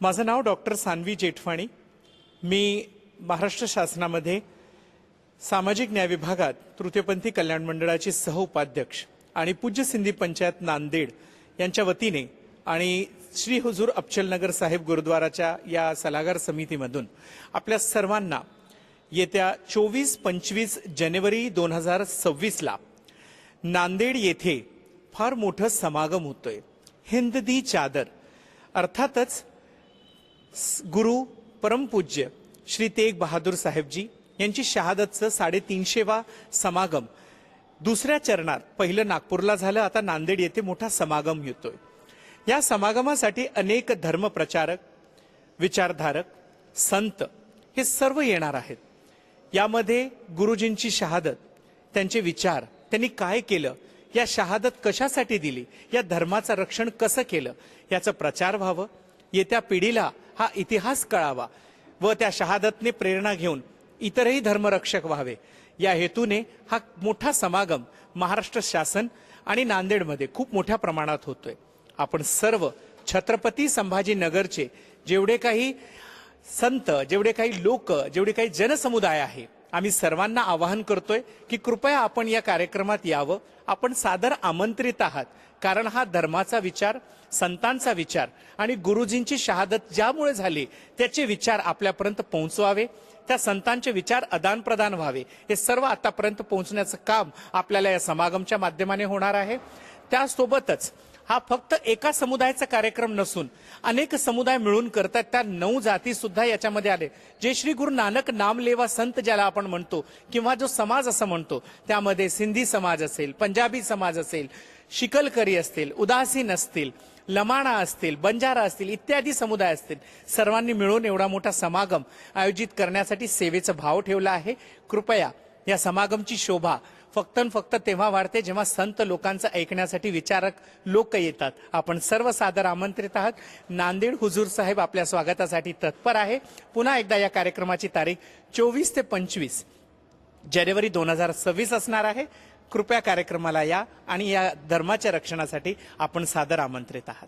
माझं नाव डॉक्टर सानवी जेठवाणी। मी महाराष्ट्र शासनामध्ये सामाजिक न्याय विभागात तृतीयपंथी कल्याण मंडळाची सहउपाध्यक्ष आणि पूज्य सिंधी पंचायत नांदेड यांच्या वतीने आणि श्री हुजूर अबचलनगर साहेब गुरुद्वाराच्या या सल्लागार समितीमधून आपल्या सर्वांना येत्या 24-25 जानेवारी 2026 ला नांदेड येथे फार मोठं समागम होतोय। हिंद दी चादर अर्थातच गुरु परमपूज्य श्री तेग बहादूर साहेबजी यांची शहादतचं 350वा समागम दुसऱ्या चरणात पहिलं नागपूरला झालं, आता नांदेड येथे मोठा समागम होतोय। या समागमासाठी अनेक धर्मप्रचारक, विचारधारक, संत हे सर्व येणार आहेत। यामध्ये गुरुजींची शहादत, त्यांचे विचार, त्यांनी काय केलं, या शहादत कशासाठी दिली, या धर्माचं रक्षण कसं केलं याचा प्रचार व्हावं, येत्या पिढीला हा इतिहास कळावा व त्या शहादतने प्रेरणा घेऊन इतरही धर्मरक्षक व्हावे, या हेतूने हा मोठा समागम महाराष्ट्र शासन आणि नांदेडमध्ये खूप मोठ्या प्रमाणात होतोय। आपण सर्व छत्रपती संभाजीनगरचे जेवढे काही संत, जेवढे काही लोक, जेवढे काही जनसमुदाय आहे, आम्ही सर्वांना आवाहन करतोय की कृपया आपण या कार्यक्रमात यावं। आपण सादर आमंत्रित आहात, कारण हा धर्माचा विचार, संतांचा विचार आणि गुरुजींची शहादत ज्यामुळे झाली त्याचे विचार आपल्यापर्यंत पोहोचवावे, त्या संतांचे विचार आदान प्रदान व्हावे, हे सर्व आतापर्यंत पोहोचण्याचं काम आपल्याला या समागमच्या माध्यमाने होणार आहे। त्यासोबतच हा फक्त एका समुदायाचा कार्यक्रम नसून अनेक समुदाय मिळून करतात, त्या 9 जाती सुद्धा याच्यामध्ये आले। जे श्री गुरु नानक नामलेवा संत ज्याला आपण म्हणतो किंवा जो समाज असं म्हणतो, त्यामध्ये सिंधी समाज असेल, पंजाबी समाज असेल, शिकलकरी असतील, उदासीन असतील, लमाणा असतील, बंजारा असतील, इत्यादी समुदाय असतील, सर्वांनी मिळून एवढा मोठा समागम आयोजित करण्यासाठी सेवेचा भाव ठेवला आहे। कृपया या समागमची शोभा फक्त तेव्हा वाढते जेव्हा संत लोकांचं ऐकण्यासाठी विचारक लोक येतात। आपण सर्व सादर आमंत्रित आहात। नांदेड हुजूर साहेब आपल्या स्वागतासाठी तत्पर आहे। पुन्हा एकदा या कार्यक्रमाची तारीख 24 ते 25 जानेवारी 2026 असणार आहे। कृपया कार्यक्रमाला या आणि या धर्माच्या रक्षणासाठी आपण सादर आमंत्रित आहात।